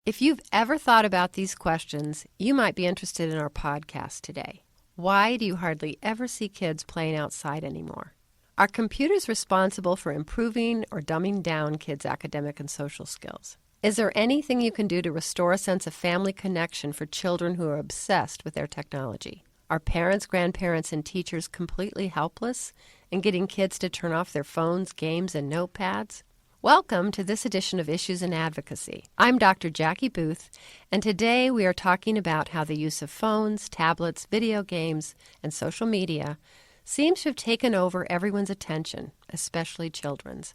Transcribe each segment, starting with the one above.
If you've ever thought about these questions, you might be interested in our podcast today. Why do you hardly ever see kids playing outside anymore? Are computers responsible for improving or dumbing down kids' academic and social skills? Is there anything you can do to restore a sense of family connection for children who are obsessed with their technology? Are parents, grandparents, and teachers completely helpless in getting kids to turn off their phones, games, and notepads? Welcome to this edition of Issues in Advocacy. I'm Dr. Jackie Booth, and today we are talking about how the use of phones, tablets, video games, and social media seems to have taken over everyone's attention, especially children's.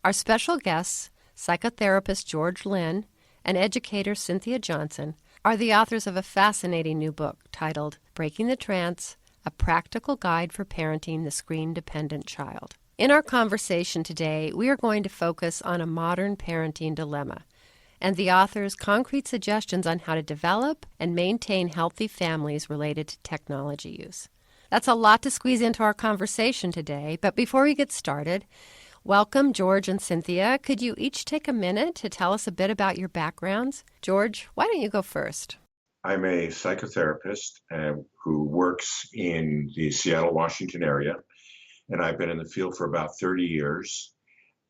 Our special guests, psychotherapist George Lynn and educator Cynthia Johnson, are the authors of a fascinating new book titled Breaking the Trance, A Practical Guide for Parenting the Screen-Dependent Child. In our conversation today, we are going to focus on a modern parenting dilemma and the author's concrete suggestions on how to develop and maintain healthy families related to technology use. That's a lot to squeeze into our conversation today, but before we get started, welcome George and Cynthia. Could you each take a minute to tell us a bit about your backgrounds? George, why don't you go first? I'm a psychotherapist who works in the Seattle, Washington area, and I've been in the field for about 30 years.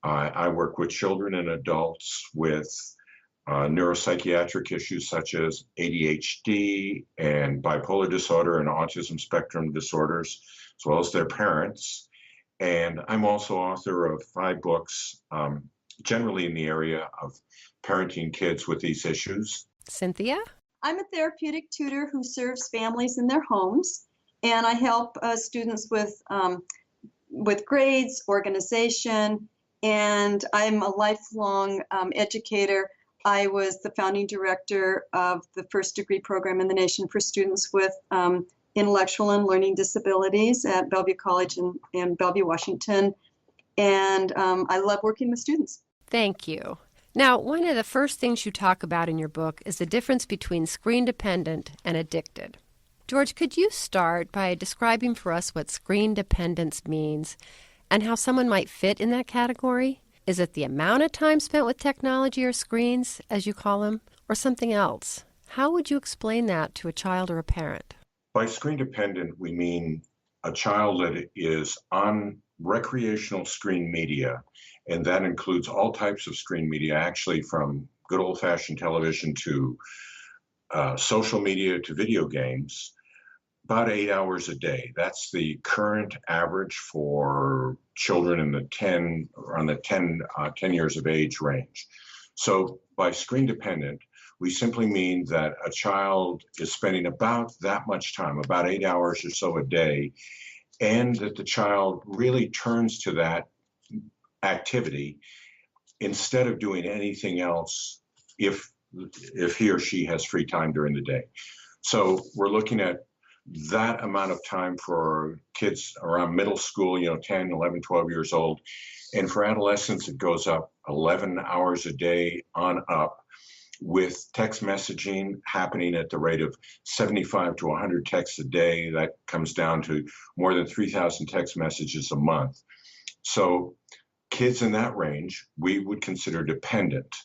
I work with children and adults with neuropsychiatric issues such as ADHD and bipolar disorder and autism spectrum disorders, as well as their parents. And I'm also author of 5 books, generally in the area of parenting kids with these issues. Cynthia? I'm a therapeutic tutor who serves families in their homes, and I help students with grades, organization, and I'm a lifelong educator. I was the founding director of the first degree program in the nation for students with intellectual and learning disabilities at Bellevue College in Bellevue, Washington, and I love working with students. Thank you. Now, one of the first things you talk about in your book is the difference between screen-dependent and addicted. George, could you start by describing for us what screen dependence means and how someone might fit in that category? Is it the amount of time spent with technology or screens, as you call them, or something else? How would you explain that to a child or a parent? By screen dependent, we mean a child that is on recreational screen media, and that includes all types of screen media, actually from good old-fashioned television to social media to video games, about 8 hours a day. That's the current average for children in the 10 years of age range. So by screen dependent, we simply mean that a child is spending about that much time, about 8 hours or so a day, and that the child really turns to that activity instead of doing anything else if he or she has free time during the day. So we're looking at that amount of time for kids around middle school, 10, 11, 12 years old. And for adolescents, it goes up 11 hours a day on up, with text messaging happening at the rate of 75 to 100 texts a day. That comes down to more than 3,000 text messages a month. So kids in that range, we would consider dependent.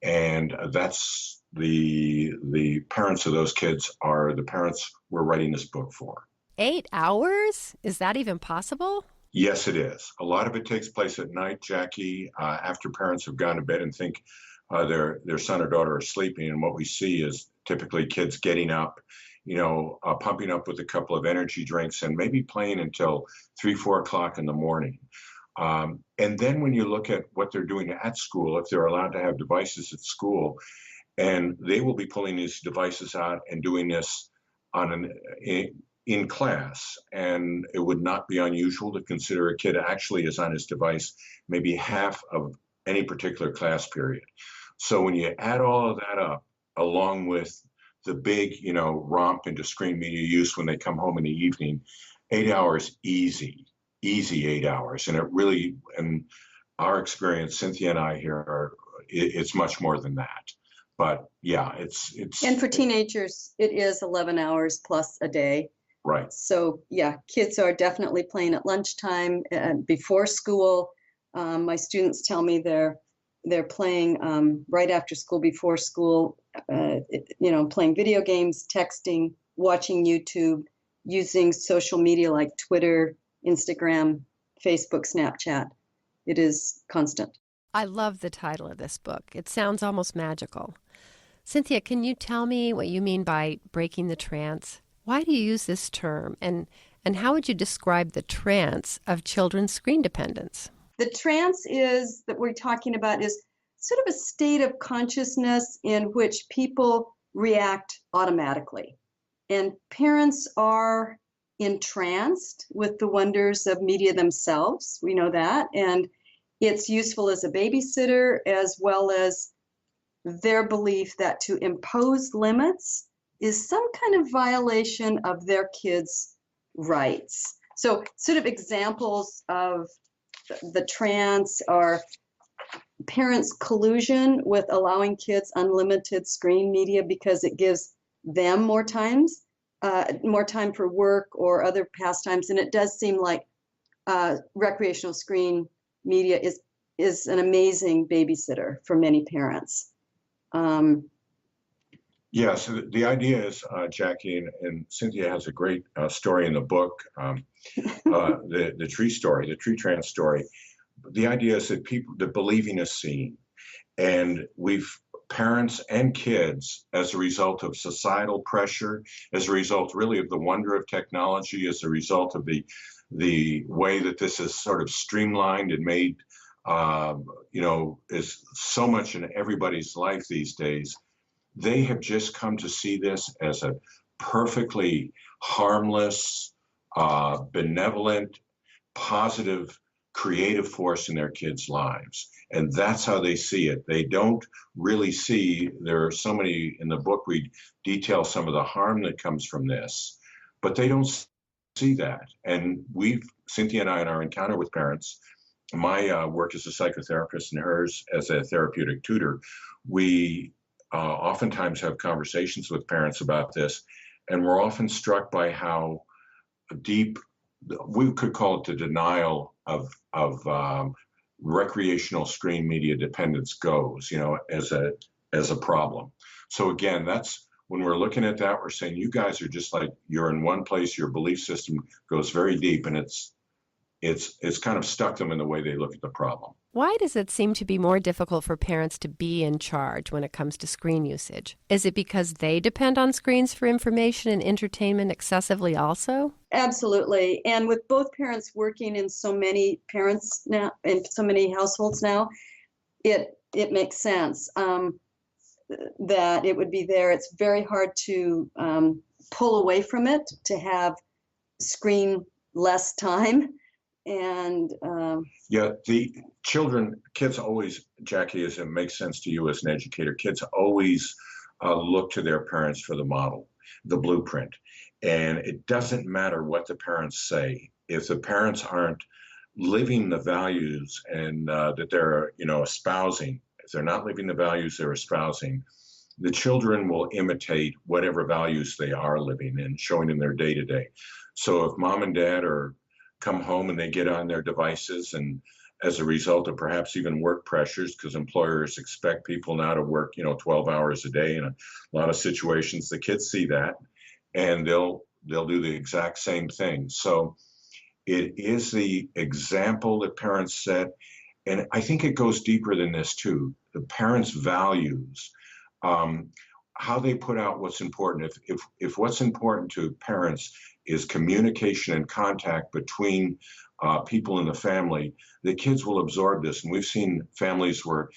And that's the parents of those kids are the parents we're writing this book for. 8 hours? Is that even possible? Yes, it is. A lot of it takes place at night, Jackie, after parents have gone to bed and think their son or daughter are sleeping. And what we see is typically kids getting up, pumping up with a couple of energy drinks and maybe playing until 3, 4 o'clock in the morning. And then when you look at what they're doing at school, if they're allowed to have devices at school, and they will be pulling these devices out and doing this in class. And it would not be unusual to consider a kid actually is on his device maybe half of any particular class period. So when you add all of that up, along with the big, romp into screen media use when they come home in the evening, 8 hours, easy 8 hours. And it really, in our experience, Cynthia and I here, it's much more than that. But yeah, it's. And for teenagers, it is 11 hours plus a day. Right. So yeah, kids are definitely playing at lunchtime and before school. My students tell me they're playing right after school, before school, playing video games, texting, watching YouTube, using social media like Twitter, Instagram, Facebook, Snapchat. It is constant. I love the title of this book. It sounds almost magical. Cynthia, can you tell me what you mean by breaking the trance? Why do you use this term? And how would you describe the trance of children's screen dependence? The trance that we're talking about is sort of a state of consciousness in which people react automatically. And parents are entranced with the wonders of media themselves. We know that. And it's useful as a babysitter, as well as their belief that to impose limits is some kind of violation of their kids' rights. So sort of examples of the trance are parents' collusion with allowing kids unlimited screen media because it gives them more time for work or other pastimes. And it does seem like recreational screen media is an amazing babysitter for many parents. So the idea is, Jackie, and Cynthia has a great story in the book, the tree story, the tree trance story. The idea is that believing is seen, and parents and kids, as a result of societal pressure, as a result really of the wonder of technology, as a result of the way that this is sort of streamlined and made, is so much in everybody's life these days. They have just come to see this as a perfectly harmless, benevolent, positive, creative force in their kids' lives. And that's how they see it. They don't really see, there are so many in the book, we detail some of the harm that comes from this, but they don't see that. And Cynthia and I, in our encounter with parents, my work as a psychotherapist and hers as a therapeutic tutor, we oftentimes have conversations with parents about this, and we're often struck by how deep, we could call it the denial of recreational screen media dependence goes, as a problem. So again, that's when we're looking at that, we're saying you guys are just like, you're in one place, your belief system goes very deep, and it's kind of stuck them in the way they look at the problem. Why does it seem to be more difficult for parents to be in charge when it comes to screen usage? Is it because they depend on screens for information and entertainment excessively also? Absolutely. And with both parents working in so many parents now, in so many households now, it makes sense that it would be there. It's very hard to pull away from it, to have screen less time. And the kids always, Jackie, as it makes sense to you as an educator, kids always look to their parents for the model, the blueprint. And it doesn't matter what the parents say. If the parents aren't living the values and that they're, espousing, if they're not living the values they're espousing, the children will imitate whatever values they are living and showing in their day-to-day. So if mom and dad come home and they get on their devices, and as a result of perhaps even work pressures, because employers expect people now to work 12 hours a day in a lot of situations, the kids see that and they'll do the exact same thing. So it is the example that parents set, and I think it goes deeper than this too. The parents' values, how they put out what's important. If what's important to parents is communication and contact between people in the family, the kids will absorb this. And we've seen families where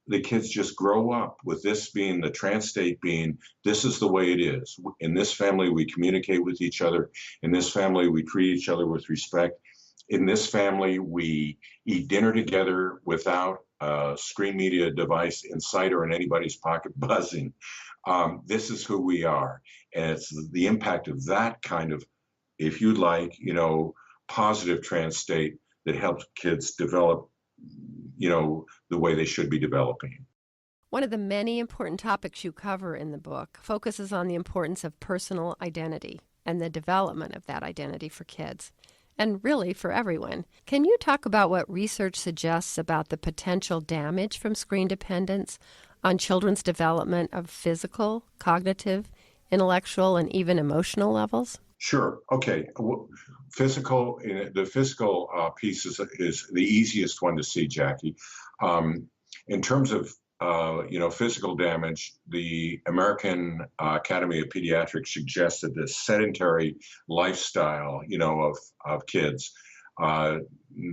the kids just grow up with this being the trance state being, this is the way it is. In this family, we communicate with each other. In this family, we treat each other with respect. In this family, we eat dinner together without a screen media device in sight or in anybody's pocket buzzing. This is who we are. And it's the impact of that kind of, if you'd like, positive trance state that helps kids develop, the way they should be developing. One of the many important topics you cover in the book focuses on the importance of personal identity and the development of that identity for kids. and really for everyone. Can you talk about what research suggests about the potential damage from screen dependence on children's development of physical, cognitive, intellectual, and even emotional levels? Sure. Okay. The physical piece is the easiest one to see, Jackie. In terms of physical damage, the American Academy of Pediatrics suggested this sedentary lifestyle, of kids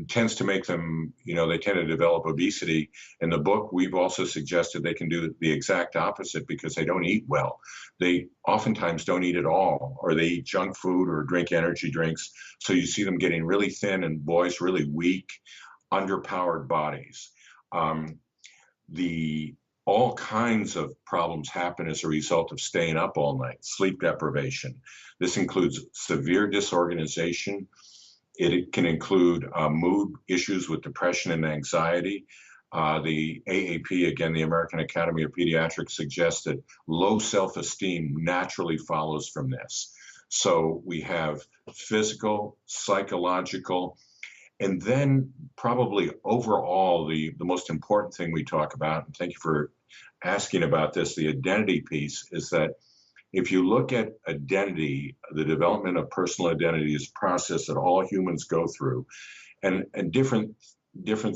tends to make them, they tend to develop obesity. In the book, we've also suggested they can do the exact opposite because they don't eat well. They oftentimes don't eat at all, or they eat junk food or drink energy drinks. So you see them getting really thin and boys really weak, underpowered bodies. All kinds of problems happen as a result of staying up all night, sleep deprivation. This includes severe disorganization. It can include mood issues with depression and anxiety. The AAP, again, the American Academy of Pediatrics, suggests that low self-esteem naturally follows from this. So we have physical, psychological, and then probably overall, the most important thing we talk about, and thank you for asking about this, the identity piece, is that if you look at identity, the development of personal identity is a process that all humans go through. And different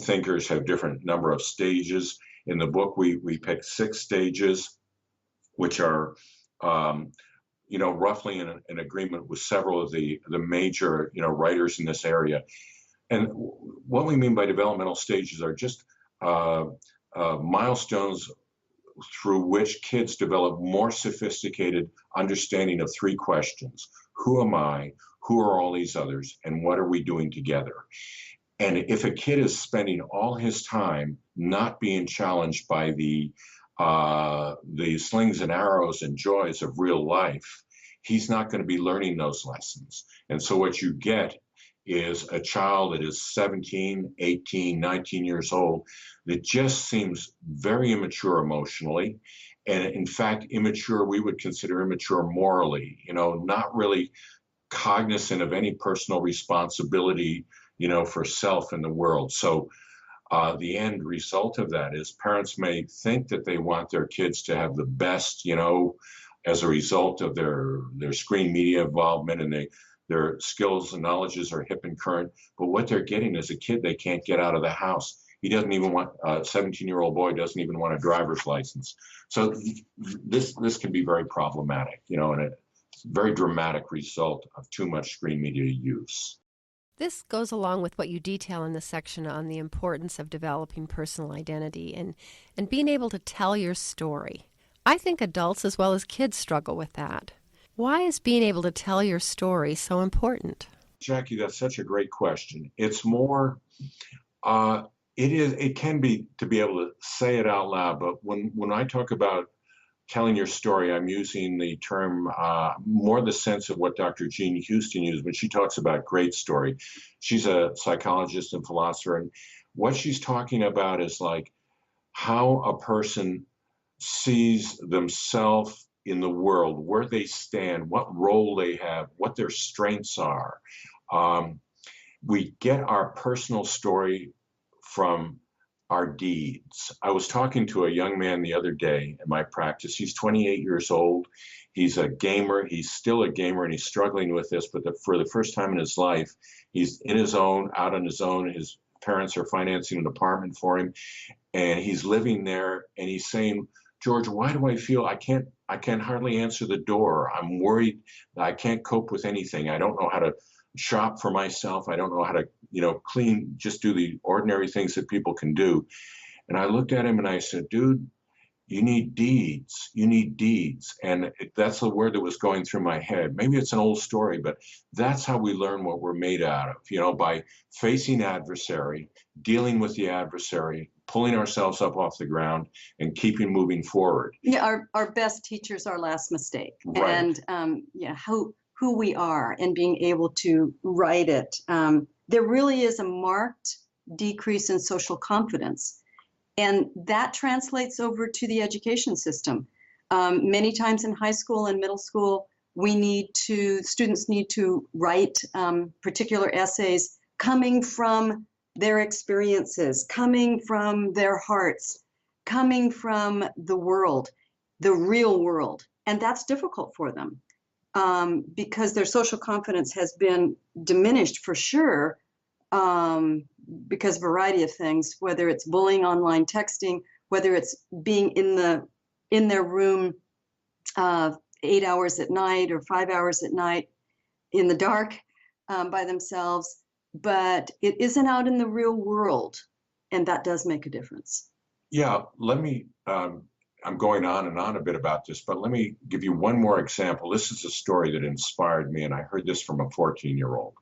thinkers have different number of stages. In the book, we picked 6 stages, which are roughly in agreement with several of the major writers in this area. And what we mean by developmental stages are just milestones through which kids develop more sophisticated understanding of 3 questions. Who am I? Who are all these others? And what are we doing together? And if a kid is spending all his time not being challenged by the slings and arrows and joys of real life, he's not going to be learning those lessons. And so what you get is a child that is 17, 18, 19 years old that just seems very immature emotionally. And in fact, immature, we would consider immature morally, not really cognizant of any personal responsibility, for self in the world. So the end result of that is parents may think that they want their kids to have the best, as a result of their screen media involvement, and their skills and knowledges are hip and current, but what they're getting is a kid they can't get out of the house. He doesn't even want, a 17-year-old boy doesn't even want a driver's license. So this can be very problematic, and a very dramatic result of too much screen media use. This goes along with what you detail in the section on the importance of developing personal identity and being able to tell your story. I think adults as well as kids struggle with that. Why is being able to tell your story so important? Jackie, that's such a great question. It's more, it can be to be able to say it out loud, but when I talk about telling your story, I'm using the term more the sense of what Dr. Jean Houston used when she talks about great story. She's a psychologist and philosopher, and what she's talking about is like how a person sees themselves in the world, where they stand, what role they have, what their strengths are. We get our personal story from our deeds. I was talking to a young man the other day in my practice. He's 28 years old. He's a gamer. He's still a gamer, and he's struggling with this, but for the first time in his life, he's out on his own. His parents are financing an apartment for him, and he's living there, and he's saying, George, why do I feel I can't hardly answer the door? I'm worried that I can't cope with anything. I don't know how to shop for myself. I don't know how to, clean, just do the ordinary things that people can do. And I looked at him and I said, dude, you need deeds. You need deeds. And that's the word that was going through my head. Maybe it's an old story, but that's how we learn what we're made out of, by facing adversary, dealing with the adversary, pulling ourselves up off the ground and keeping moving forward. Yeah, our best teacher's our last mistake. Right. And who we are and being able to write it. There really is a marked decrease in social confidence. And that translates over to the education system. Many times in high school and middle school, Students need to write particular essays coming from their experiences, coming from their hearts, coming from the world, the real world. And that's difficult for them because their social confidence has been diminished for sure because of a variety of things, whether it's bullying, online texting, whether it's being in their room 8 hours at night or 5 hours at night in the dark by themselves, but it isn't out in the real world, and that does make a difference. Yeah, let me, I'm going on and on a bit about this, but let me give you one more example. This is a story that inspired me, and I heard this from a 14-year-old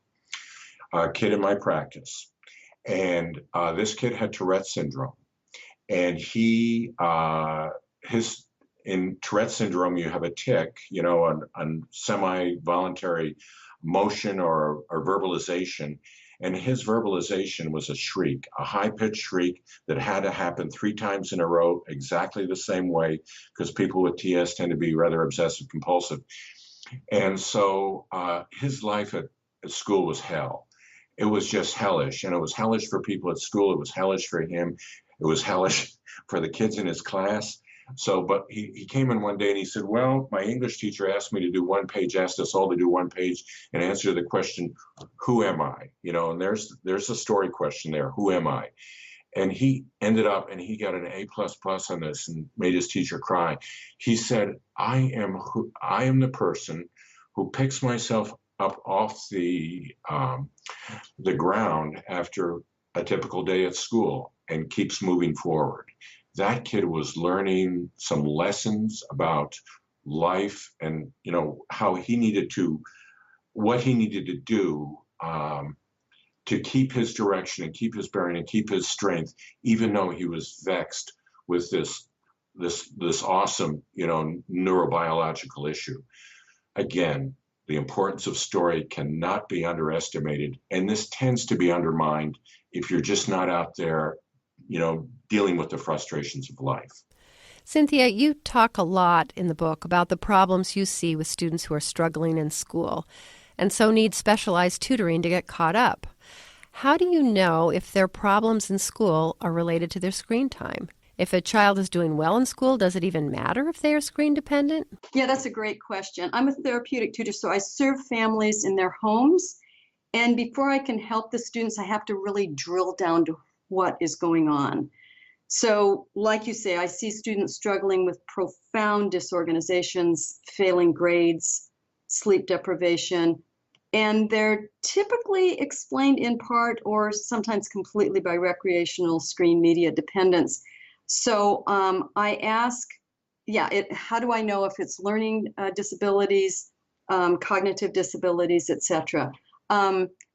kid in my practice. And this kid had Tourette's syndrome. And in Tourette's syndrome, you have a tic, on semi-voluntary motion or verbalization. And his verbalization was a shriek, a high-pitched shriek that had to happen 3 times in a row, exactly the same way, because people with TS tend to be rather obsessive compulsive. And so his life at school was hell. It was just hellish. And it was hellish for people at school. It was hellish for him. It was hellish for the kids in his class. So, but he came in one day and he said, well, my English teacher asked me to do one page, asked us all to do one page and answer the question, who am I? And there's a story question there, who am I? And he ended up, and he got an A++ on this and made his teacher cry. He said, I am the person who picks myself up off the ground after a typical day at school and keeps moving forward. That kid was learning some lessons about life and, what he needed to do to keep his direction and keep his bearing and keep his strength, even though he was vexed with this awesome, neurobiological issue. Again, the importance of story cannot be underestimated. And this tends to be undermined if you're just not out there, dealing with the frustrations of life. Cynthia, you talk a lot in the book about the problems you see with students who are struggling in school and so need specialized tutoring to get caught up. How do you know if their problems in school are related to their screen time? If a child is doing well in school, does it even matter if they are screen dependent? Yeah, that's a great question. I'm a therapeutic tutor, so I serve families in their homes. And before I can help the students, I have to really drill down to what is going on. So like you say, I see students struggling with profound disorganizations, failing grades, sleep deprivation, and they're typically explained in part or sometimes completely by recreational screen media dependence. So I ask, how do I know if it's learning disabilities, cognitive disabilities, etc.?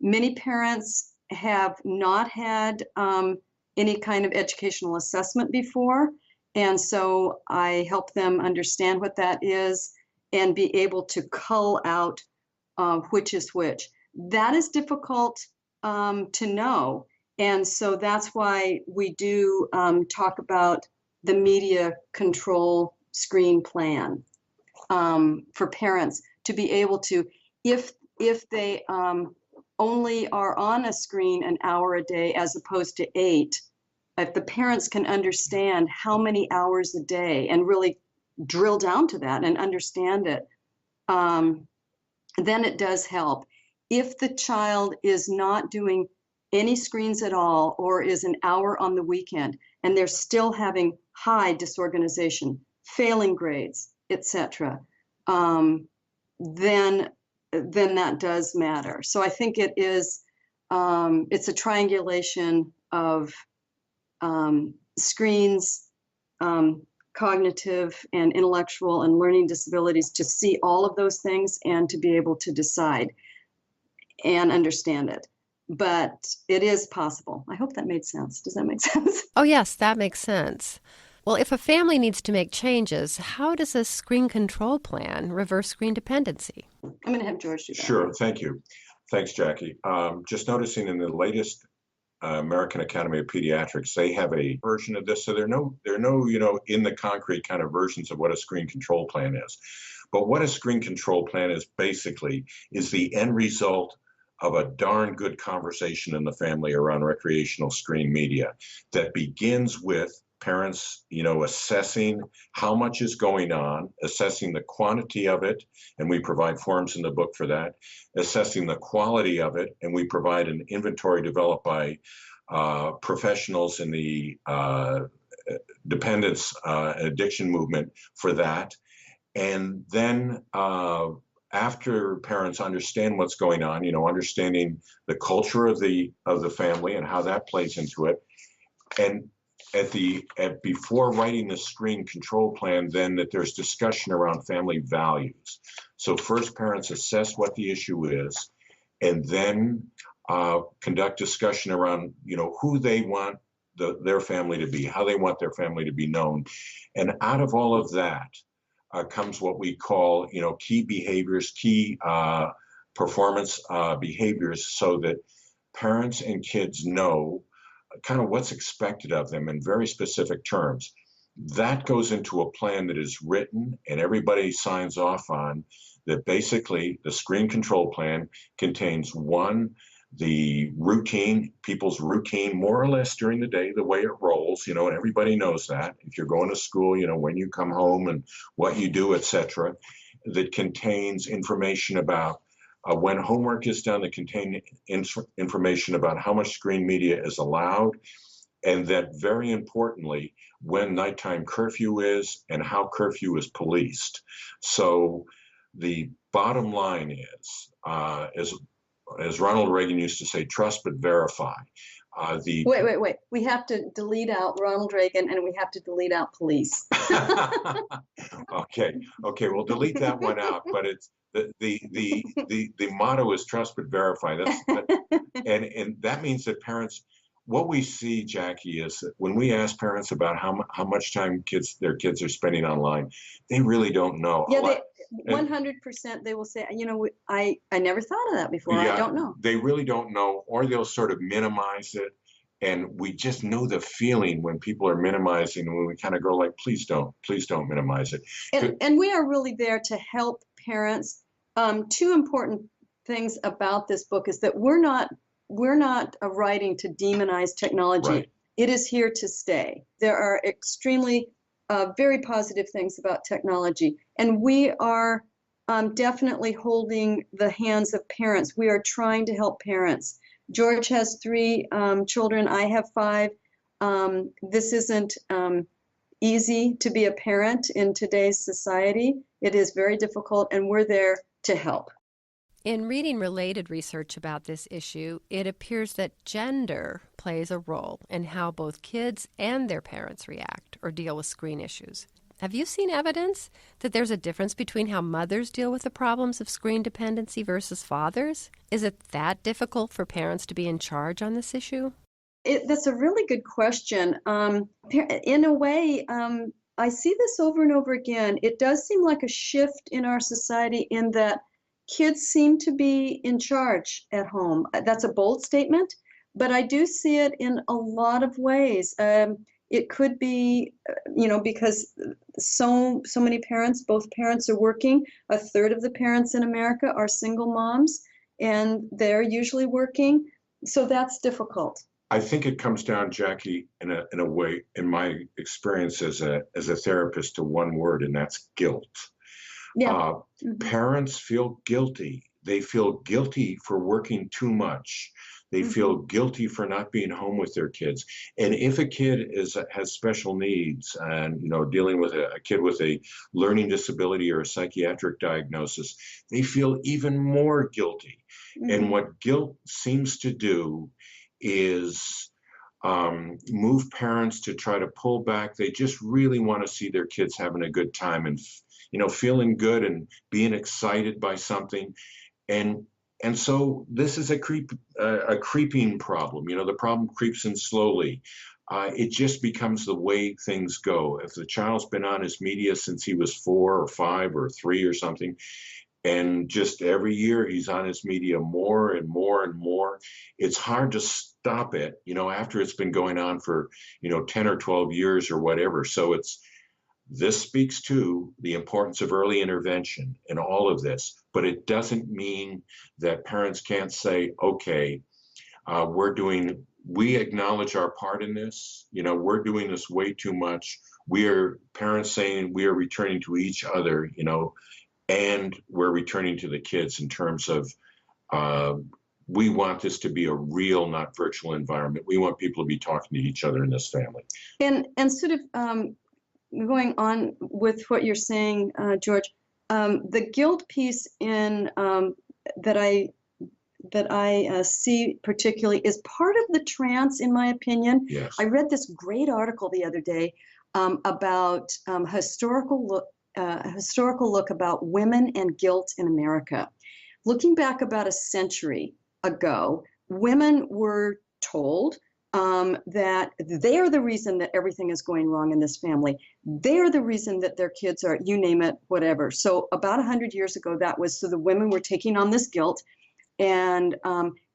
Many parents have not had any kind of educational assessment before, and so I help them understand what that is and be able to cull out which is which. That is difficult to know, and so that's why we do talk about the media control screen plan for parents to be able to, if they only are on a screen an hour a day as opposed to 8, if the parents can understand how many hours a day and really drill down to that and understand it, then it does help. If the child is not doing any screens at all or is an hour on the weekend and they're still having high disorganization, failing grades, etc., then that does matter. So I think it is, it's a triangulation of screens, cognitive and intellectual and learning disabilities to see all of those things and to be able to decide and understand it. But it is possible. I hope that made sense. Does that make sense? Oh, yes, that makes sense. Well, if a family needs to make changes, how does a screen control plan reverse screen dependency? I'm going to have George do that. Sure, thank you. Thanks, Jackie. Just noticing in the latest American Academy of Pediatrics, they have a version of this. So there are no, in the concrete kind of versions of what a screen control plan is. But what a screen control plan is basically is the end result of a darn good conversation in the family around recreational screen media that begins with parents, assessing how much is going on, assessing the quantity of it, and we provide forms in the book for that, assessing the quality of it, and we provide an inventory developed by professionals in the dependence addiction movement for that. And then after parents understand what's going on, understanding the culture of the family and how that plays into it, and before writing the screen control plan, then that there's discussion around family values. So first, parents assess what the issue is, and then conduct discussion around who they want their family to be, how they want their family to be known, and out of all of that comes what we call key behaviors, key performance behaviors, so that parents and kids know kind of what's expected of them in very specific terms. That goes into a plan that is written and everybody signs off on, that basically the screen control plan contains one, the routine, people's routine, more or less during the day, the way it rolls, and everybody knows that. If you're going to school, when you come home and what you do, etc. That contains information about when homework is done, that contain information about how much screen media is allowed, and that very importantly, when nighttime curfew is and how curfew is policed. So the bottom line is, as Ronald Reagan used to say, trust but verify. Wait. We have to delete out Ronald Reagan and we have to delete out police. Okay, we'll delete that one out, but it's the motto is trust but verify. And that means that parents, what we see, Jackie, is that when we ask parents about how much time their kids are spending online, they really don't know. Yeah, 100% they will say, I never thought of that before. Yeah, I don't know. They really don't know, or they'll sort of minimize it. And we just know the feeling when people are minimizing, and when we kind of go like, please don't minimize it. And we are really there to help parents. Two important things about this book is that we're not writing to demonize technology. Right. It is here to stay. There are extremely very positive things about technology, and we are definitely holding the hands of parents. We are trying to help parents. George has 3 children. I have 5. This isn't easy to be a parent in today's society. It is very difficult, and we're there to help. In reading related research about this issue, it appears that gender plays a role in how both kids and their parents react or deal with screen issues. Have you seen evidence that there's a difference between how mothers deal with the problems of screen dependency versus fathers? Is it that difficult for parents to be in charge on this issue? That's a really good question. In a way, I see this over and over again. It does seem like a shift in our society in that kids seem to be in charge at home. That's a bold statement, but I do see it in a lot of ways. It could be, because so many parents, both parents are working. A third of the parents in America are single moms, and they're usually working. So that's difficult. I think it comes down, Jackie, in a way, in my experience as a therapist, to one word, and that's guilt. Yeah. Parents feel guilty. They feel guilty for working too much. They feel guilty for not being home with their kids. And if a kid has special needs and, dealing with a kid with a learning disability or a psychiatric diagnosis, they feel even more guilty. And what guilt seems to do is move parents to try to pull back. They just really want to see their kids having a good time and, feeling good and being excited by something. And so this is a creeping problem. The problem creeps in slowly. It just becomes the way things go. If the child's been on his media since he was 4 or 5 or 3 or something, And just every year he's on his media more and more and more. It's hard to stop it, after it's been going on for, 10 or 12 years or whatever. So this speaks to the importance of early intervention in all of this, but it doesn't mean that parents can't say, okay, we acknowledge our part in this. We're doing this way too much. We are parents saying we are returning to each other, and we're returning to the kids in terms of we want this to be a real, not virtual environment. We want people to be talking to each other in this family. And sort of going on with what you're saying, George, the guilt piece in that I see particularly is part of the trance, in my opinion. Yes. I read this great article the other day about historical look about women and guilt in America. Looking back about a century ago, women were told that they are the reason that everything is going wrong in this family. They are the reason that their kids are, you name it, whatever. So about 100 years ago, so the women were taking on this guilt. And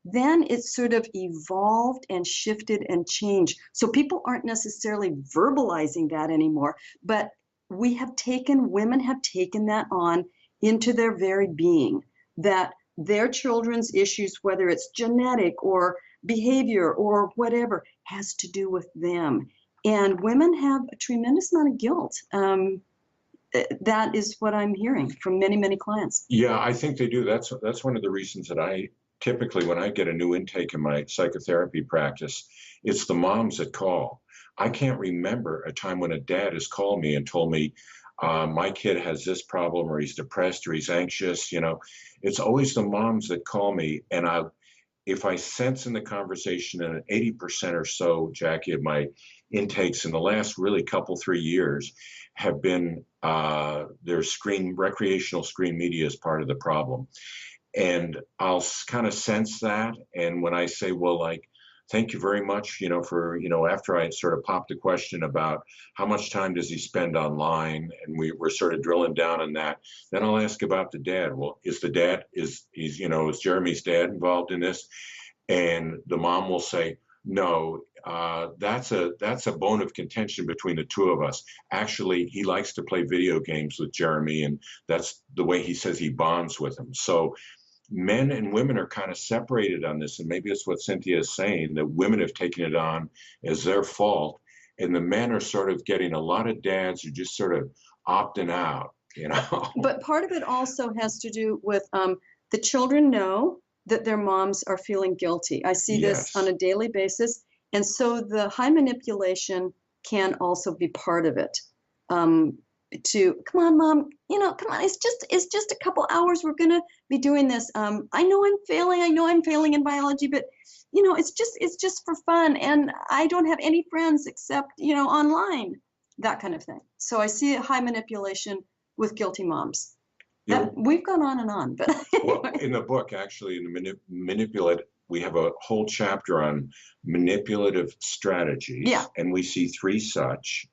then it sort of evolved and shifted and changed. So people aren't necessarily verbalizing that anymore, but women have taken that on into their very being, that their children's issues, whether it's genetic or behavior or whatever, has to do with them. And women have a tremendous amount of guilt. That is what I'm hearing from many, many clients. Yeah, I think they do. That's one of the reasons that I typically, when I get a new intake in my psychotherapy practice, it's the moms that call. I can't remember a time when a dad has called me and told me, my kid has this problem, or he's depressed, or he's anxious. It's always the moms that call me. And if I sense in the conversation, and 80% or so, Jackie, of my intakes in the last really 3 years have been their recreational screen media is part of the problem. And I'll kind of sense that. And when I say, well, thank you very much, for, after I sort of popped the question about how much time does he spend online, and we're sort of drilling down on that, then I'll ask about the dad. Well, is Jeremy's dad involved in this? And the mom will say, no, that's a bone of contention between the two of us. Actually, he likes to play video games with Jeremy, and that's the way he says he bonds with him. So men and women are kind of separated on this, and maybe it's what Cynthia is saying, that women have taken it on as their fault, and the men are sort of getting a lot of dads who just sort of opting out, But part of it also has to do with the children know that their moms are feeling guilty. I see this on a daily basis, and so the high manipulation can also be part of it. Come on, mom, come on, it's just a couple hours, we're gonna be doing this. I know I'm failing in biology, but it's just for fun, and I don't have any friends except online, that kind of thing. So I see a high manipulation with guilty moms. We've gone on and on, but well, in the book, actually, in the we have a whole chapter on manipulative strategies, and we see 3 such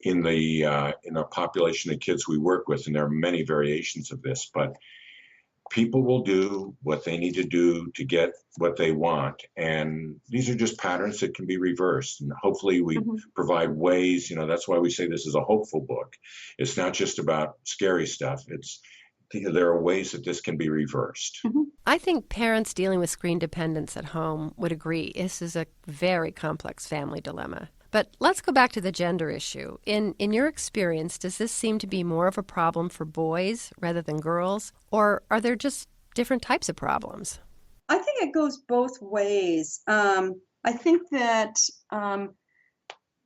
in the population of kids we work with, and there are many variations of this, but people will do what they need to do to get what they want, and these are just patterns that can be reversed, and hopefully we provide ways. That's why we say this is a hopeful book. It's not just about scary stuff. There are ways that this can be reversed. I think parents dealing with screen dependence at home would agree this is a very complex family dilemma. But let's go back to the gender issue. In your experience, does this seem to be more of a problem for boys rather than girls, or are there just different types of problems? I think it goes both ways. I think that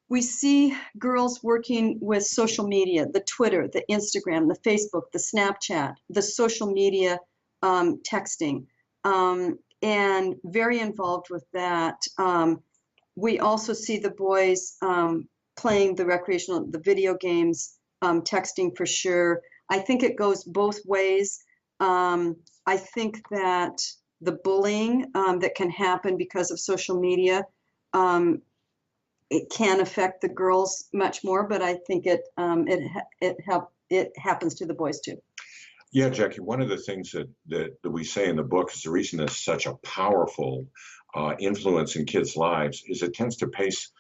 we see girls working with social media, the Twitter, the Instagram, the Facebook, the Snapchat, the social media texting, and very involved with that. We also see the boys playing the video games, texting for sure. I think it goes both ways. I think that the bullying that can happen because of social media, it can affect the girls much more, but I think it happens to the boys too. Yeah, Jackie, one of the things that we say in the book is the reason it's such a powerful influence in kids' lives is it tends to pace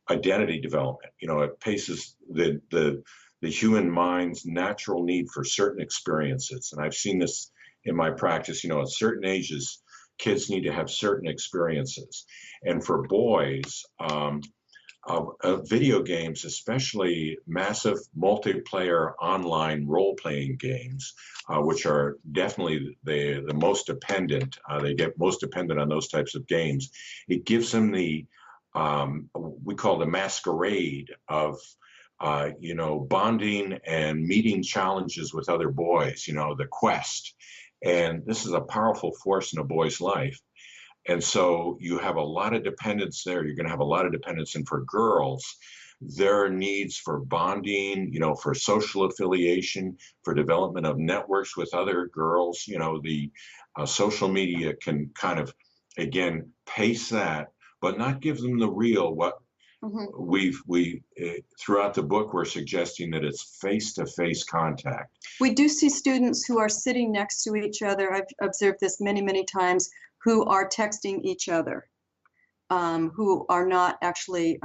identity development. It paces the human mind's natural need for certain experiences. And I've seen this in my practice. At certain ages, kids need to have certain experiences. And for boys, video games, especially massive multiplayer online role-playing games, which are definitely the most dependent. They get most dependent on those types of games. It gives them the we call the masquerade of bonding and meeting challenges with other boys. The quest, and this is a powerful force in a boy's life. And so you have a lot of dependence there. You're going to have a lot of dependence. And for girls, their needs for bonding, for social affiliation, for development of networks with other girls, the social media can kind of, again, pace that, but not give them the real. What we throughout the book, we're suggesting that it's face-to-face contact. We do see students who are sitting next to each other. I've observed this many, many times, who are texting each other, who are not actually,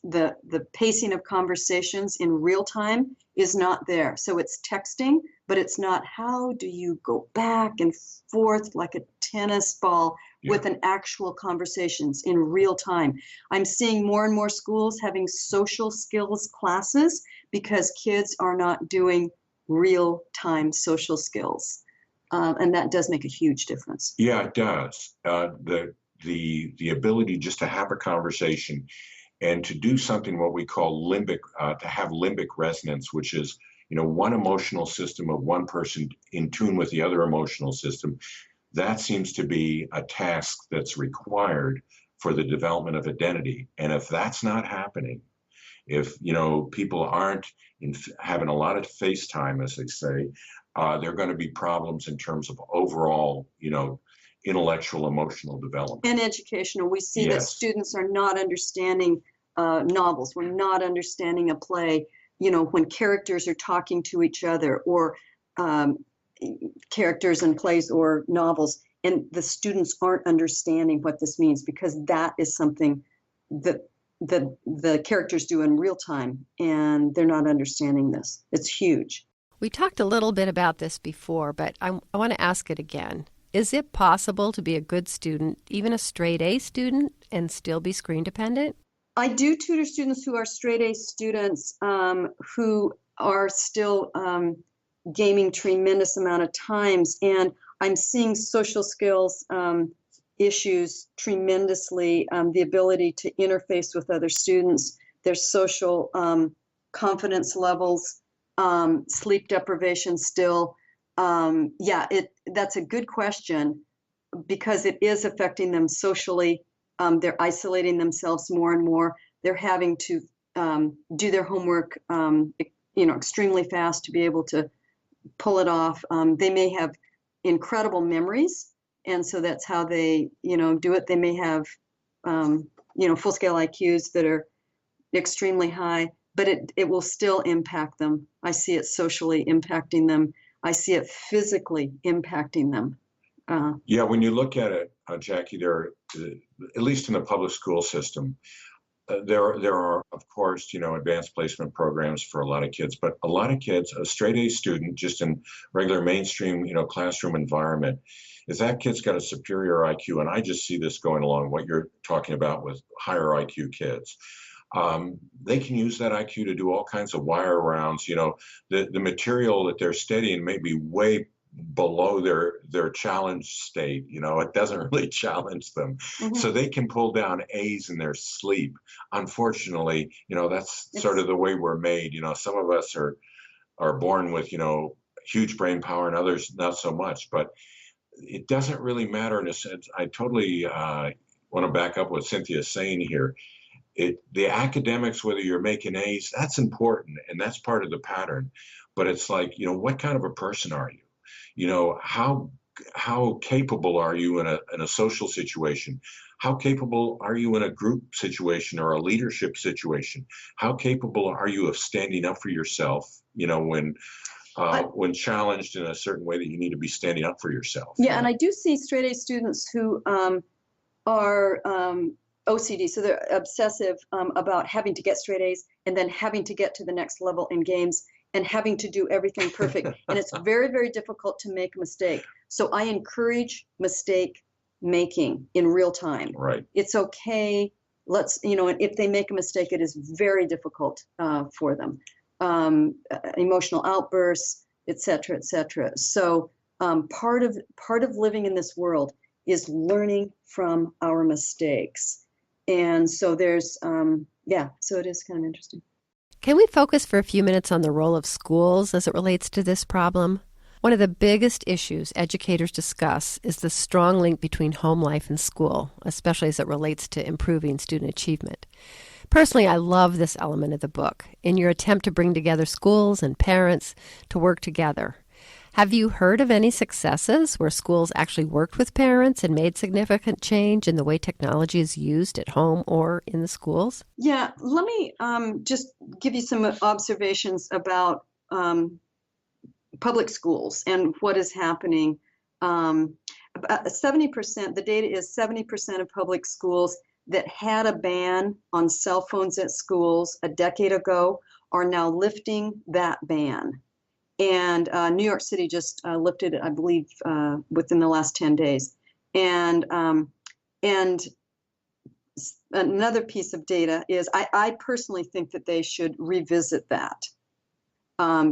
the pacing of conversations in real time is not there. So it's texting, but it's not how do you go back and forth like a tennis ball with an actual conversations in real time. I'm seeing more and more schools having social skills classes because kids are not doing real time social skills. And that does make a huge difference. Yeah, it does. The ability just to have a conversation and to do something what we call limbic, to have limbic resonance, which is one emotional system of one person in tune with the other emotional system. That seems to be a task that's required for the development of identity. And if that's not happening, if people aren't having a lot of face time, as they say, there are going to be problems in terms of overall, intellectual, emotional development. And educational. We see that students are not understanding novels. We're not understanding a play, when characters are talking to each other, or characters in plays or novels, and the students aren't understanding what this means, because that is something that the characters do in real time, and they're not understanding this. It's huge. We talked a little bit about this before, but I want to ask it again. Is it possible to be a good student, even a straight A student, and still be screen dependent? I do tutor students who are straight A students who are still gaming tremendous amount of times, and I'm seeing social skills issues tremendously, the ability to interface with other students, their social confidence levels, sleep deprivation still. That's a good question, because it is affecting them socially. They're isolating themselves more and more. They're having to do their homework, extremely fast to be able to pull it off. They may have incredible memories, and so that's how they, do it. They may have, full-scale IQs that are extremely high, but it will still impact them. I see it socially impacting them. I see it physically impacting them. When you look at it, Jackie, there, at least in the public school system, there are, of course, advanced placement programs for a lot of kids, but a lot of kids, a straight A student, just in regular mainstream, classroom environment, if that kid's got a superior IQ, and I just see this going along what you're talking about with higher IQ kids, they can use that IQ to do all kinds of wire rounds. The material that they're studying may be way below their challenge state. It doesn't really challenge them. So they can pull down A's in their sleep. Unfortunately, that's sort of the way we're made. Some of us are born with, huge brain power, and others not so much, but it doesn't really matter in a sense. I totally want to back up what Cynthia is saying here. The academics, whether you're making A's, that's important, and that's part of the pattern. But it's like, what kind of a person are you? How capable are you in a social situation? How capable are you in a group situation or a leadership situation? How capable are you of standing up for yourself, when when challenged in a certain way that you need to be standing up for yourself. Yeah, and I do see straight A students who are OCD, so they're obsessive about having to get straight A's and then having to get to the next level in games and having to do everything perfect. And it's very, very difficult to make a mistake. So I encourage mistake making in real time. Right. It's okay. And if they make a mistake, it is very difficult for them. Emotional outbursts, et cetera, et cetera. So part of living in this world is learning from our mistakes. And so there's, so it is kind of interesting. Can we focus for a few minutes on the role of schools as it relates to this problem? One of the biggest issues educators discuss is the strong link between home life and school, especially as it relates to improving student achievement. Personally, I love this element of the book in your attempt to bring together schools and parents to work together. Have you heard of any successes where schools actually worked with parents and made significant change in the way technology is used at home or in the schools? Yeah, let me just give you some observations about public schools and what is happening. About 70%, the data is 70% of public schools that had a ban on cell phones at schools a decade ago are now lifting that ban. And New York City just lifted it, I believe, within the last 10 days. And another piece of data is I personally think that they should revisit that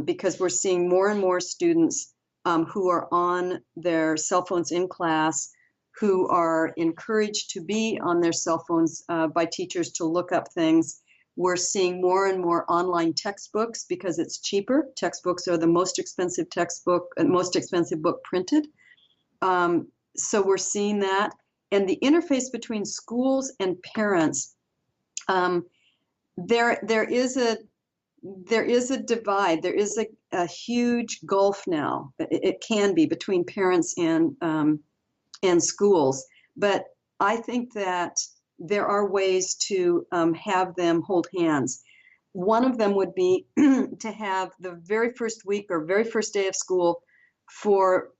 because we're seeing more and more students who are on their cell phones in class, who are encouraged to be on their cell phones by teachers to look up things. We're seeing more and more online textbooks because it's cheaper. Textbooks are the most expensive book printed. So we're seeing that. And the interface between schools and parents, there is a divide. There is a huge gulf now. It can be between parents and schools. But I think that there are ways to have them hold hands. One of them would be to have the very first week or very first day of school for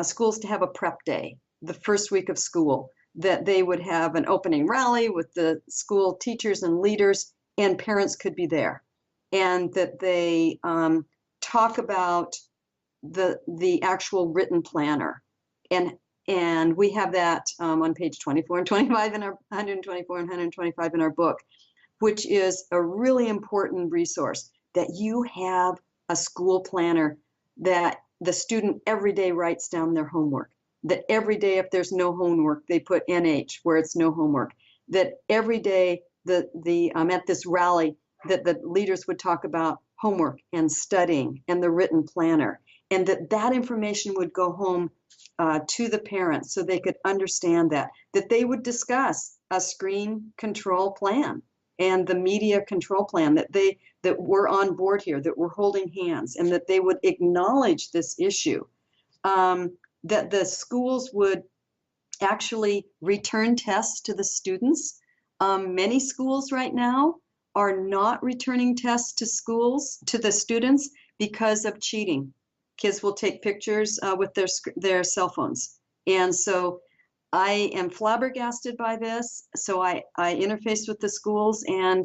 schools to have a prep day, the first week of school, that they would have an opening rally with the school teachers and leaders, and parents could be there, and that they talk about the actual written planner. And we have that on page 24 and 25 in our 124 and 125 in our book, which is a really important resource, that you have a school planner that the student every day writes down their homework, that every day if there's no homework, they put NH where it's no homework, that every day at this rally that the leaders would talk about homework and studying and the written planner, and that information would go home to the parents so they could understand that they would discuss a screen control plan and the media control plan, that we're on board here, that we're holding hands, and that they would acknowledge this issue, that the schools would actually return tests to the students. Many schools right now are not returning tests to the students because of cheating. Kids will take pictures with their cell phones. And so I am flabbergasted by this. So I interface with the schools and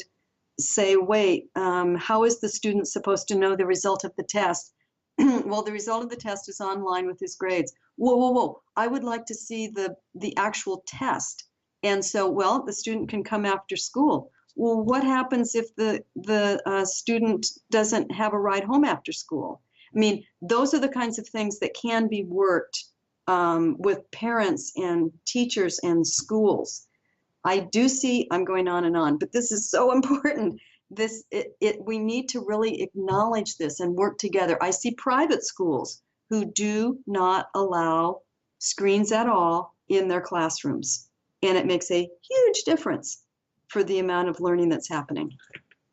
say, wait, how is the student supposed to know the result of the test? Well, the result of the test is online with his grades. Whoa. I would like to see the actual test. And so, well, the student can come after school. Well, what happens if the student doesn't have a ride home after school? I mean, those are the kinds of things that can be worked with parents and teachers and schools. I do see, I'm going on and on, but this is so important. We need to really acknowledge this and work together. I see private schools who do not allow screens at all in their classrooms, and it makes a huge difference for the amount of learning that's happening.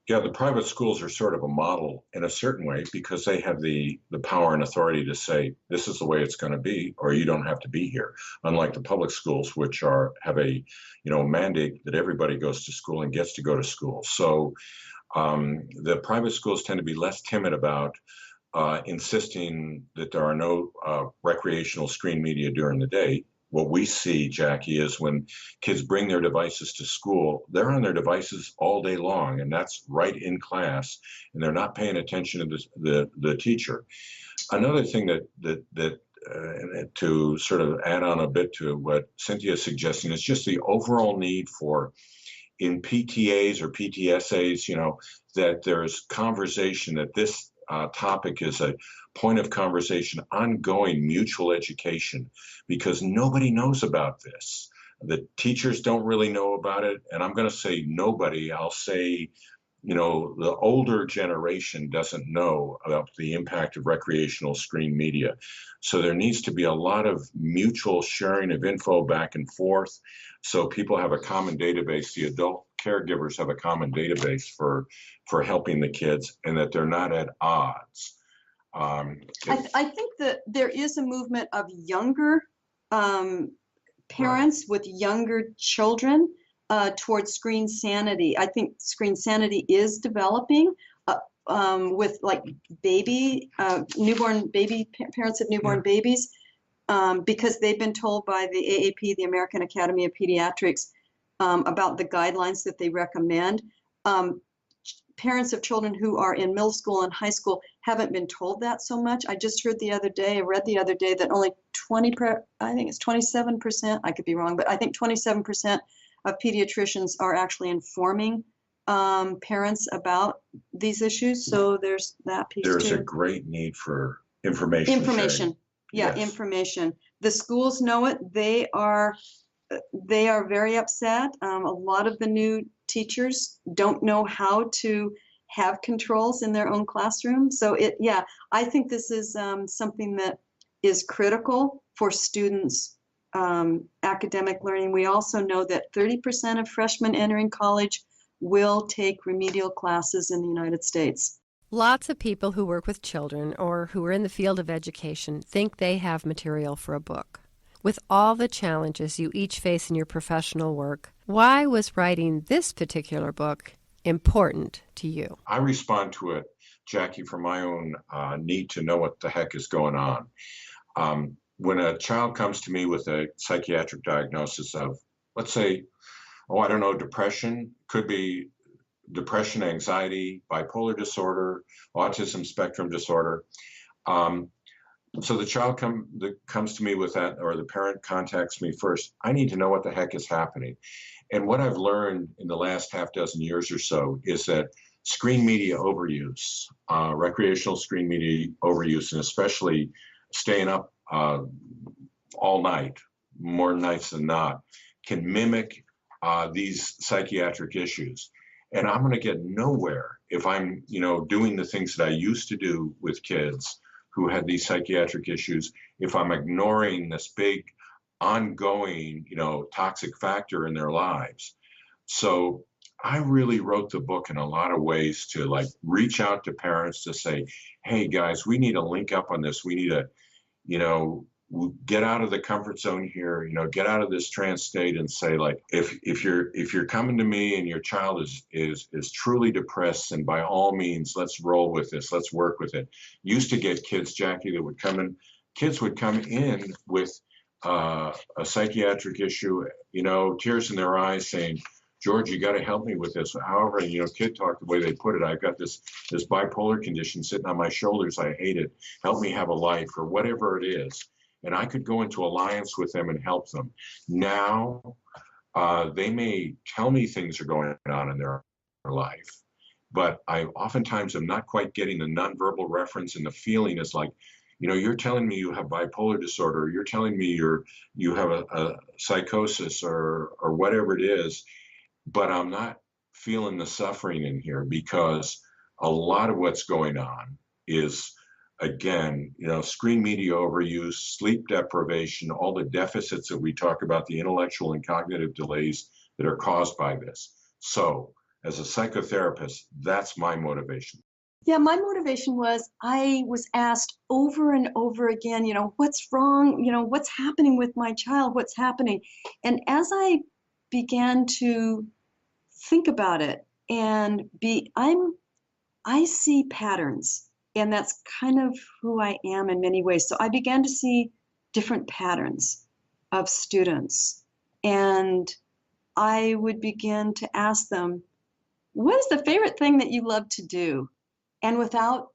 Yeah, the private schools are sort of a model in a certain way because they have the power and authority to say, this is the way it's going to be, or you don't have to be here. Unlike the public schools, which have a mandate that everybody goes to school and gets to go to school. So the private schools tend to be less timid about insisting that there are no recreational screen media during the day. What we see, Jackie, is when kids bring their devices to school, they're on their devices all day long, and that's right in class, and they're not paying attention to the teacher. Another thing to sort of add on a bit to what Cynthia is suggesting is just the overall need for, in PTAs or PTSAs, that there's conversation, that this topic is a point of conversation, ongoing mutual education, because nobody knows about this. The teachers don't really know about it. And I'm going to say nobody. I'll say, the older generation doesn't know about the impact of recreational screen media. So there needs to be a lot of mutual sharing of info back and forth. So people have a common database. The adult caregivers have a common database for helping the kids, and that they're not at odds. I think that there is a movement of younger parents with younger children towards screen sanity. I think screen sanity is developing with like newborn baby parents of newborn babies, because they've been told by the AAP, the American Academy of Pediatrics, about the guidelines that they recommend. Parents of children who are in middle school and high school haven't been told that so much. I just read the other day that only 27%, I could be wrong, but I think 27% of pediatricians are actually informing parents about these issues. So there's that piece too. There's a great need for information. Information. Yeah, yes. Information. The schools know it. They are very upset. A lot of the new teachers don't know how to have controls in their own classroom. So I think this is something that is critical for students' academic learning. We also know that 30% of freshmen entering college will take remedial classes in the United States. Lots of people who work with children or who are in the field of education think they have material for a book. With all the challenges you each face in your professional work, why was writing this particular book important to you? I respond to it, Jackie, from my own need to know what the heck is going on. When a child comes to me with a psychiatric diagnosis of, let's say, depression, could be depression, anxiety, bipolar disorder, autism spectrum disorder. So the child comes to me with that, or the parent contacts me first. I need to know what the heck is happening. And what I've learned in the last half dozen years or so is that screen media overuse, recreational screen media overuse, and especially staying up all night, more nights than not, can mimic these psychiatric issues. And I'm going to get nowhere if I'm, doing the things that I used to do with kids who had these psychiatric issues, if I'm ignoring this big ongoing, toxic factor in their lives. So I really wrote the book in a lot of ways to reach out to parents to say, hey guys, we need to link up on this. We need to, get out of the comfort zone here, get out of this trance state and say, if you're coming to me and your child is truly depressed, and by all means, let's roll with this, let's work with it. Used to get kids, Jackie, that would come in, kids would come in with a psychiatric issue, tears in their eyes saying, George, you got to help me with this. However, kid talk the way they put it, I've got this bipolar condition sitting on my shoulders. I hate it. Help me have a life, or whatever it is. And I could go into alliance with them and help them. Now, they may tell me things are going on in their life, but I oftentimes am not quite getting the nonverbal reference, and the feeling is like, you're telling me you have bipolar disorder, you're telling me you have a psychosis or whatever it is, but I'm not feeling the suffering in here, because a lot of what's going on is, again, screen media overuse, sleep deprivation, all the deficits that we talk about, the intellectual and cognitive delays that are caused by this. So as a psychotherapist, that's my motivation. Yeah, my motivation was, I was asked over and over again, what's wrong? What's happening with my child? What's happening? And as I began to think about it and I see patterns. And that's kind of who I am in many ways. So I began to see different patterns of students. And I would begin to ask them, what is the favorite thing that you love to do? And without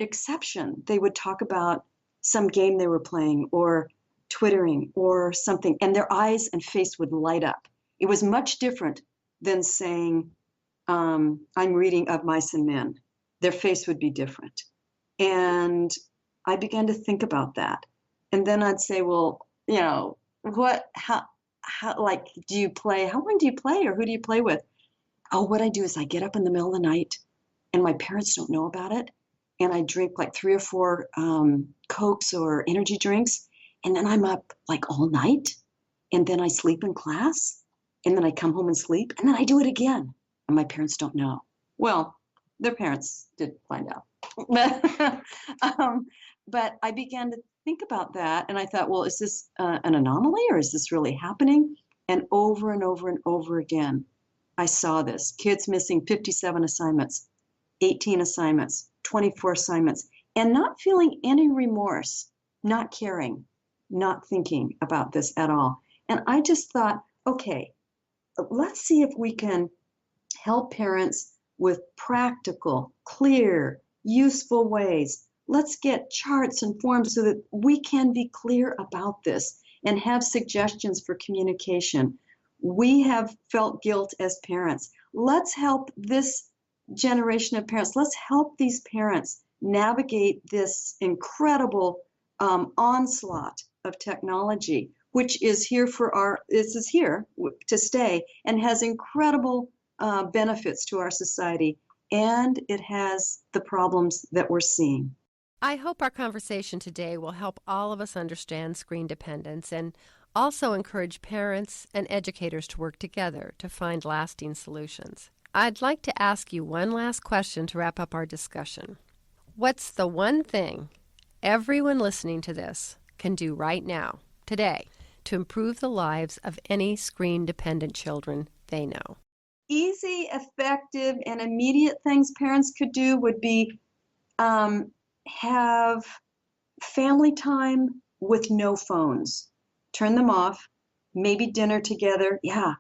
exception, they would talk about some game they were playing or twittering or something, and their eyes and face would light up. It was much different than saying, I'm reading Of Mice and Men. Their face would be different. And I began to think about that. And then I'd say, well, how, like, do you play? How long do you play, or who do you play with? Oh, what I do is I get up in the middle of the night, and my parents don't know about it. And I drink like 3 or 4 Cokes or energy drinks. And then I'm up like all night. And then I sleep in class. And then I come home and sleep. And then I do it again. And my parents don't know. Well, their parents did find out. But I began to think about that. And I thought, well, is this an anomaly, or is this really happening? And over and over and over again, I saw this. Kids missing 57 assignments, 18 assignments, 24 assignments, and not feeling any remorse, not caring, not thinking about this at all. And I just thought, okay, let's see if we can help parents with practical, clear, useful ways. Let's get charts and forms so that we can be clear about this and have suggestions for communication. We have felt guilt as parents. Let's help this generation of parents. Let's help these parents navigate this incredible onslaught of technology, which is here this is here to stay and has incredible benefits to our society. And it has the problems that we're seeing. I hope our conversation today will help all of us understand screen dependence and also encourage parents and educators to work together to find lasting solutions. I'd like to ask you one last question to wrap up our discussion. What's the one thing everyone listening to this can do right now, today, to improve the lives of any screen-dependent children they know? Easy, effective, and immediate things parents could do would be have family time with no phones. Turn them off, maybe dinner together. Yeah.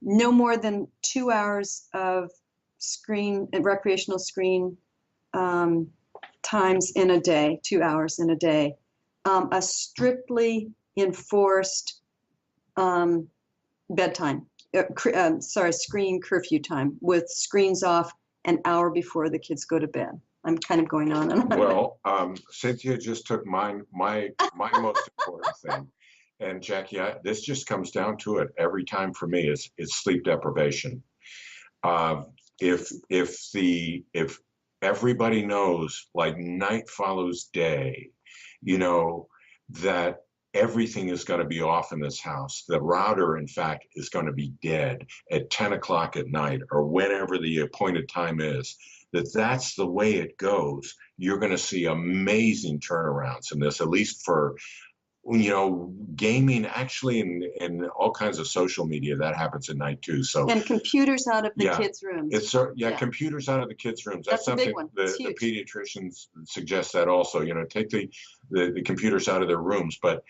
No more than 2 hours of recreational screen times in a day, 2 hours in a day. A strictly enforced bedtime, screen curfew time with screens off an hour before the kids go to bed. I'm kind of going on and on. Well, Cynthia just took my most important thing. And Jackie, this just comes down to it every time for me is sleep deprivation. If everybody knows, like, night follows day, that everything is going to be off in this house. The router, in fact, is going to be dead at 10 o'clock at night or whenever the appointed time is. That's the way it goes. You're going to see amazing turnarounds in this, at least for gaming, actually, and all kinds of social media that happens at night too. So and computers out of the kids' rooms. Computers out of the kids' rooms. That's a something big one. The pediatricians suggest that also. Take the computers out of their rooms. But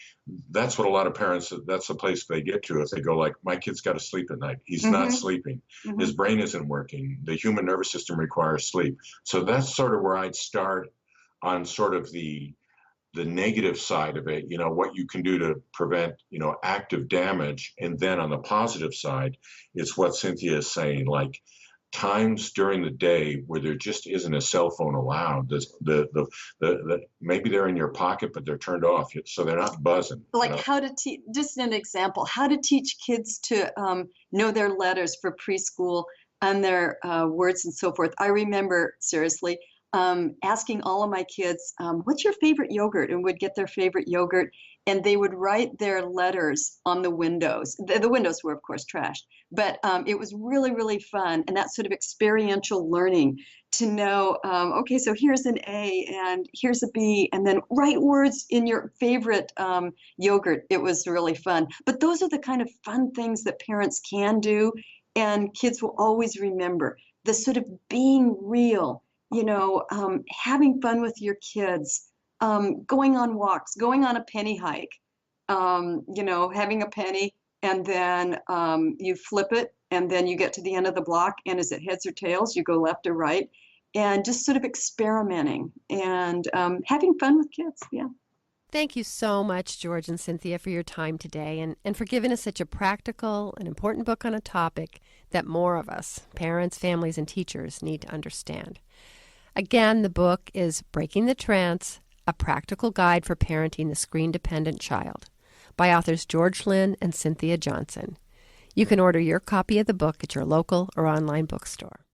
that's what a lot of parents. That's the place they get to if they go like, my kid's got to sleep at night. He's not sleeping. His brain isn't working. The human nervous system requires sleep. So that's sort of where I'd start on sort of the negative side of it, what you can do to prevent, active damage. And then on the positive side, it's what Cynthia is saying, like times during the day where there just isn't a cell phone allowed. Maybe they're in your pocket, but they're turned off, so they're not buzzing. Like how to teach, just an example, how to teach kids to know their letters for preschool and their words and so forth. I remember, seriously, asking all of my kids, what's your favorite yogurt? And would get their favorite yogurt, and they would write their letters on the windows. The windows were, of course, trashed, but it was really, really fun. And that sort of experiential learning to know, okay, so here's an A and here's a B, and then write words in your favorite yogurt. It was really fun. But those are the kind of fun things that parents can do, and kids will always remember, the sort of being real having fun with your kids, going on walks, going on a penny hike, having a penny and then you flip it and then you get to the end of the block and is it heads or tails? You go left or right and just sort of experimenting and having fun with kids. Yeah. Thank you so much, George and Cynthia, for your time today and for giving us such a practical and important book on a topic that more of us, parents, families, and teachers, need to understand. Again, the book is Breaking the Trance, A Practical Guide for Parenting the Screen-Dependent Child by authors George Lynn and Cynthia Johnson. You can order your copy of the book at your local or online bookstore.